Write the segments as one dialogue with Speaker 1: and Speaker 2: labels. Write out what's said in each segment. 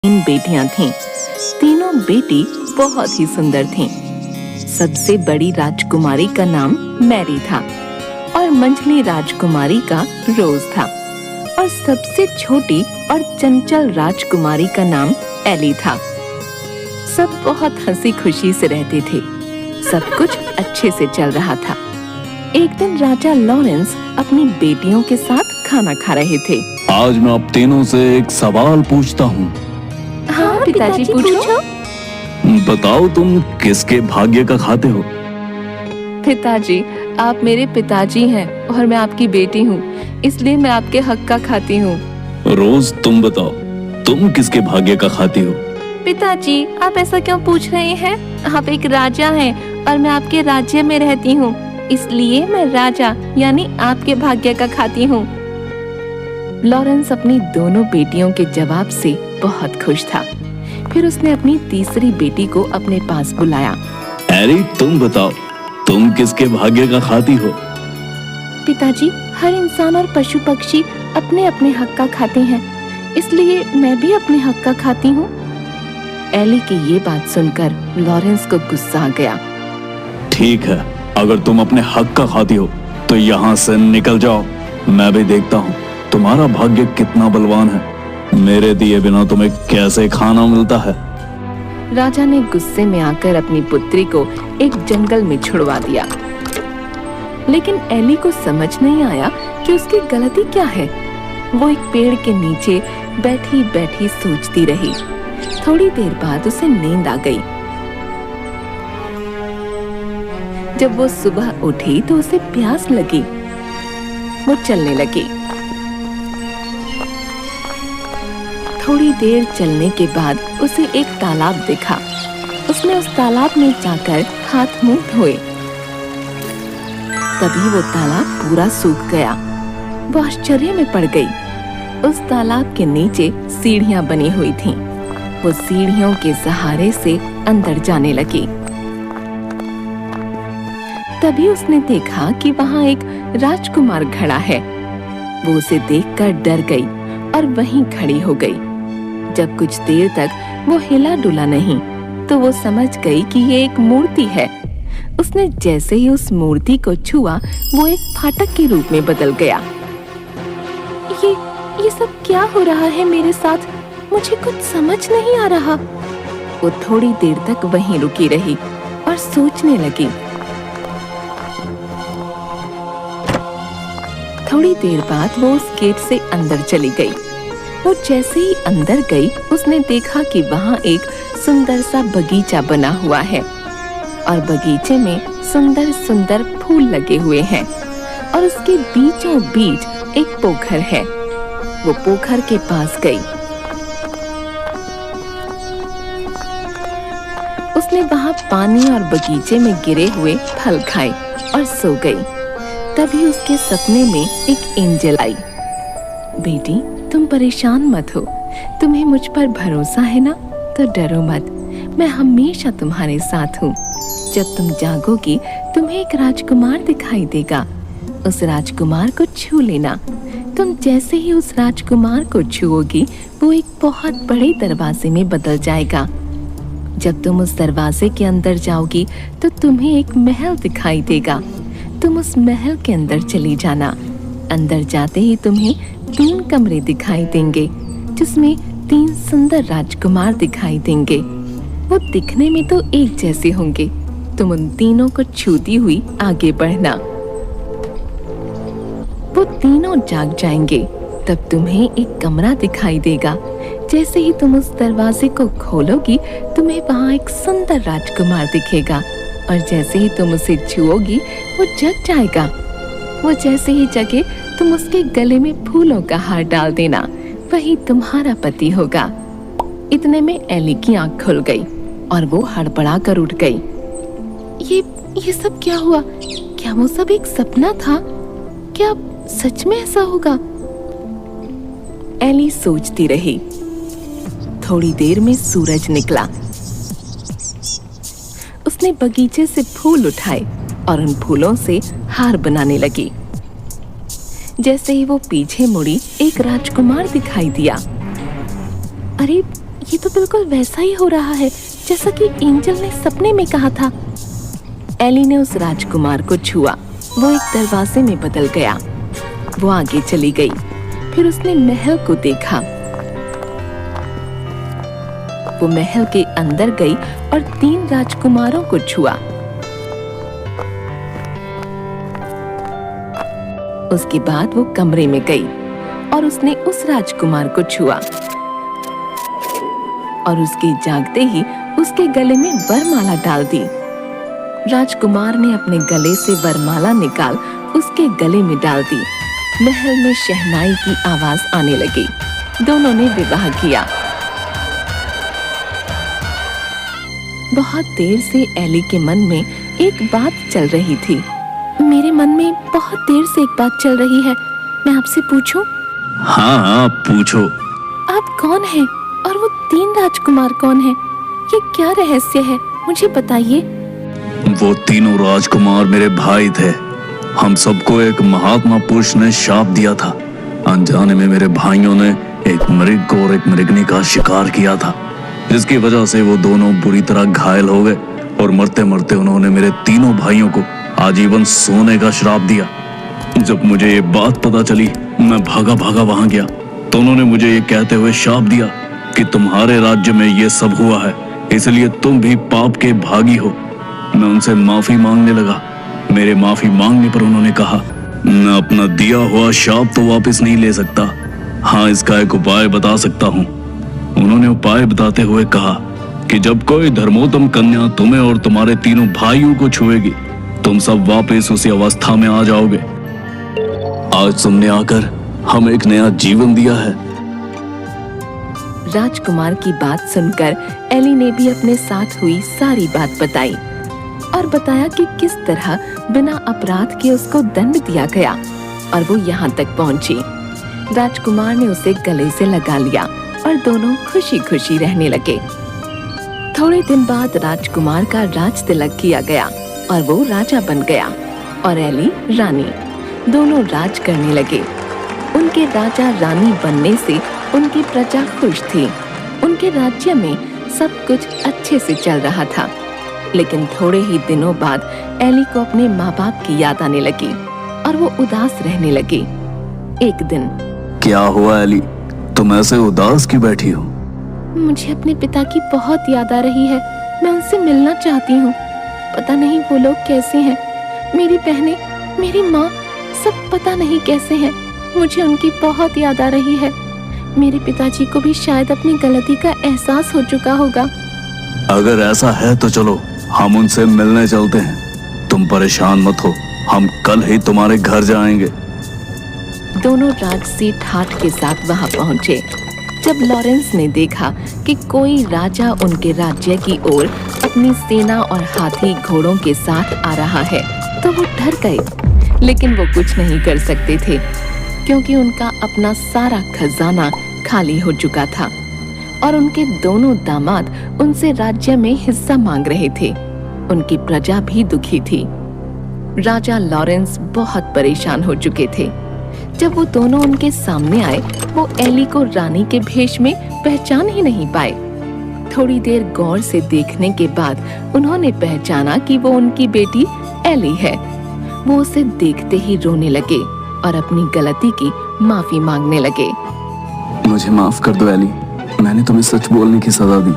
Speaker 1: तीन बेटियां थीं। तीनों बेटी बहुत ही सुंदर थीं। सबसे बड़ी राजकुमारी का नाम मैरी था और मंझली राजकुमारी का रोज था और सबसे छोटी और चंचल राजकुमारी का नाम एली था। सब बहुत हंसी खुशी से रहते थे। सब कुछ अच्छे से चल रहा था। एक दिन राजा लॉरेंस अपनी बेटियों के साथ खाना खा रहे थे।
Speaker 2: आज मैं आप तीनों से एक सवाल पूछता हूँ।
Speaker 1: हाँ पिताजी, पूछो।
Speaker 2: बताओ तुम किसके भाग्य का खाते हो?
Speaker 1: पिताजी, आप मेरे पिताजी हैं और मैं आपकी बेटी हूँ, इसलिए मैं आपके हक का खाती हूँ।
Speaker 2: रोज तुम बताओ, तुम किसके भाग्य का खाती हो?
Speaker 1: पिताजी, आप ऐसा क्यों पूछ रहे हैं? आप एक राजा हैं और मैं आपके राज्य में रहती हूँ, इसलिए मैं राजा यानी आपके भाग्य का खाती हूँ। लॉरेंस अपनी दोनों बेटियों के जवाब से बहुत खुश था। फिर उसने अपनी तीसरी बेटी को अपने पास बुलाया।
Speaker 2: एली, तुम बताओ, तुम किसके भाग्य का खाती हो?
Speaker 1: पिताजी, हर इंसान और पशु पक्षी अपने अपने हक का खाते हैं, इसलिए मैं भी अपने हक का खाती हूँ। एली की ये बात सुनकर लॉरेंस को गुस्सा आ गया।
Speaker 2: ठीक है, अगर तुम अपने हक का खाती हो तो यहाँ से निकल जाओ। मैं भी देखता हूँ तुम्हारा भाग्य कितना बलवान है। मेरे दिए बिना तुम्हें कैसे खाना मिलता है।
Speaker 1: राजा ने गुस्से में आकर अपनी पुत्री को एक जंगल में छुड़वा दिया। लेकिन एली को समझ नहीं आया कि उसकी गलती क्या है। वो एक पेड़ के नीचे बैठी बैठी सोचती रही। थोड़ी देर बाद उसे नींद आ गई। जब वो सुबह उठी तो उसे प्यास लगी। वो चलने लगी। थोड़ी देर चलने के बाद उसे एक तालाब दिखा। उसने उस तालाब में जाकर हाथ मुंह धोए। तभी वो तालाब पूरा सूख गया। वो आश्चर्य में पड़ गई। उस तालाब के नीचे सीढ़ियां बनी हुई थीं। वो सीढ़ियों के सहारे से अंदर जाने लगी। तभी उसने देखा कि वहां एक राजकुमार खड़ा है। वो उसे देखकर डर गई और वहीं खड़ी हो गई। जब कुछ देर तक वो हिला डुला नहीं तो वो समझ गई कि ये एक मूर्ति है। उसने जैसे ही उस मूर्ति को छुआ, वो एक फाटक के रूप में बदल गया। ये सब क्या हो रहा है मेरे साथ? मुझे कुछ समझ नहीं आ रहा। वो थोड़ी देर तक वहीं रुकी रही और सोचने लगी। थोड़ी देर बाद वो उस गेट से अंदर चली गई। वो जैसे ही अंदर गई, उसने देखा कि वहाँ एक सुंदर सा बगीचा बना हुआ है और बगीचे में सुंदर सुंदर फूल लगे हुए हैं और उसके बीचों बीच एक पोखर है। वो पोखर के पास गई। उसने वहाँ पानी और बगीचे में गिरे हुए फल खाए और सो गई। तभी उसके सपने में एक एंजल आई। बेटी, तुम परेशान मत हो। तुम्हें मुझ पर भरोसा है ना? तो डरो मत, मैं हमेशा तुम्हारे साथ हूँ। जब तुम जागोगी तुम्हें एक राजकुमार दिखाई देगा। उस राजकुमार को छू लेना। तुम जैसे ही उस राजकुमार को छुओगी, वो एक बहुत बड़े दरवाजे में बदल जाएगा। जब तुम उस दरवाजे के अंदर जाओगी तो तुम्हें एक महल दिखाई देगा। तुम उस महल के अंदर चली जाना। अंदर जाते ही तुम्हें 3 कमरे दिखाई देंगे, जिसमें 3 सुंदर राजकुमार दिखाई देंगे। वो दिखने में तो एक जैसे होंगे। तुम उन तीनों को छूती हुई आगे बढ़ना। वो तीनों जाग जाएंगे। तब तुम्हें एक कमरा दिखाई देगा। जैसे ही तुम उस दरवाजे को खोलोगी, तुम्हें वहाँ एक सुंदर राजकुमार दिखेगा और जैसे ही तुम उसे छुओगी, वो जग जाएगा। वो जैसे ही जगे, तुम उसके गले में फूलों का हार डाल देना। वही तुम्हारा पति होगा। इतने में एली की आंख खुल गई और वो हड़बड़ा कर उठ गई। ये सब क्या हुआ? क्या वो सब एक सपना था? क्या सच में ऐसा होगा? एली सोचती रही। थोड़ी देर में सूरज निकला। उसने बगीचे से फूल उठाए और उन फूलों से हार बनाने लगी। जैसे ही वो पीछे मुड़ी, एक राजकुमार दिखाई दिया। अरे, ये तो बिल्कुल वैसा ही हो रहा है जैसा कि एंजल ने सपने में कहा था। एली ने उस राजकुमार को छुआ। वो एक दरवाजे में बदल गया। वो आगे चली गई। फिर उसने महल को देखा। वो महल के अंदर गई और 3 राजकुमारों को छुआ। उसके बाद वो कमरे में गई और उसने उस राजकुमार को छुआ और उसके जागते ही उसके गले में वरमाला डाल दी। राजकुमार ने अपने गले से वरमाला निकाल उसके गले में डाल दी। महल में शहनाई की आवाज आने लगी। दोनों ने विवाह किया। बहुत देर से एली के मन में एक बात चल रही थी। मेरे मन में बहुत देर से एक बात चल रही है, मैं आपसे पूछूं?
Speaker 2: हाँ, पूछो।
Speaker 1: आप कौन हैं और वो 3 राजकुमार कौन हैं? ये क्या रहस्य है, मुझे बताइए।
Speaker 2: वो तीनों राजकुमार मेरे भाई थे। हम सबको एक महात्मा पुरुष ने शाप दिया था। अनजाने में मेरे भाइयों ने एक मृग और एक मृगनी का शिकार किया था, जिसकी वजह से वो दोनों बुरी तरह घायल हो गए और मरते मरते उन्होंने मेरे तीनों भाइयों को आजीवन सोने का श्राप दिया। जब मुझे ये बात पता चली, मैं भागा भागा वहां गया तो उन्होंने मुझे ये कहते हुए शाप दिया कि तुम्हारे राज्य में ये सब हुआ है, इसलिए तुम भी पाप के भागी हो। मैं उनसे माफी मांगने लगा। मेरे माफी मांगने पर उन्होंने कहा, मैं अपना दिया हुआ शाप तो वापस नहीं ले सकता। हाँ, इसका एक उपाय बता सकता हूँ। उन्होंने उपाय बताते हुए कहा कि जब कोई धर्मोत्तम कन्या तुम्हें और तुम्हारे तीनों भाइयों को छुएगी, तुम सब वापस उसी अवस्था में आ जाओगे। आज तुमने आकर हमें एक नया जीवन दिया है।
Speaker 1: राजकुमार की बात सुनकर एली ने भी अपने साथ हुई सारी बात बताई और बताया कि किस तरह बिना अपराध के उसको दंड दिया गया और वो यहाँ तक पहुंची। राजकुमार ने उसे गले से लगा लिया और दोनों खुशी खुशी रहने लगे। थोड़े दिन बाद राजकुमार का राज तिलक किया गया और वो राजा बन गया और एली रानी। दोनों राज करने लगे। उनके राजा रानी बनने से उनकी प्रजा खुश थी। उनके राज्य में सब कुछ अच्छे से चल रहा था। लेकिन थोड़े ही दिनों बाद एली को अपने माँ बाप की याद आने लगी और वो उदास रहने लगी। एक दिन,
Speaker 2: क्या हुआ एली, तुम ऐसे उदास क्यों बैठी हो?
Speaker 1: मुझे अपने पिता की बहुत याद आ रही है। मैं उनसे मिलना चाहती हूँ। पता नहीं वो लोग कैसे हैं। मेरी बहनें, मेरी माँ, सब पता नहीं कैसे हैं। मुझे उनकी बहुत याद आ रही है। मेरे पिताजी को भी शायद अपनी गलती का एहसास हो चुका होगा।
Speaker 2: अगर ऐसा है तो चलो हम उनसे मिलने चलते हैं। तुम परेशान मत हो, हम कल ही तुम्हारे घर जाएंगे।
Speaker 1: दोनों राजसी ठाठ के साथ वहां पहुंचे। जब लॉरेंस ने देखा कि कोई राजा उनके राज्य की ओर अपनी सेना और हाथी घोड़ों के साथ आ रहा है तो वो डर गए। लेकिन वो कुछ नहीं कर सकते थे क्योंकि उनका अपना सारा खजाना खाली हो चुका था और उनके दोनों दामाद उनसे राज्य में हिस्सा मांग रहे थे। उनकी प्रजा भी दुखी थी। राजा लॉरेंस बहुत परेशान हो चुके थे। जब वो दोनों उनके सामने आए, वो एली को रानी के भेष में पहचान ही नहीं पाए। थोड़ी देर गौर से देखने के बाद उन्होंने पहचाना कि वो उनकी बेटी एली है। वो उसे देखते ही रोने लगे और अपनी गलती की माफी मांगने लगे।
Speaker 2: मुझे माफ कर दो एली, मैंने तुम्हें सच बोलने की सजा दी।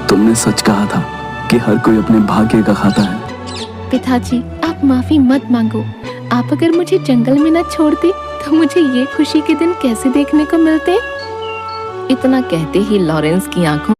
Speaker 2: तुमने सच कहा था कि हर कोई अपने भाग्य का खाता है।
Speaker 1: पिताजी, आप माफी मत मांगो। आप अगर मुझे जंगल में न छोड़ते तो मुझे ये खुशी के दिन कैसे देखने को मिलते? इतना कहते ही लॉरेंस की आंखों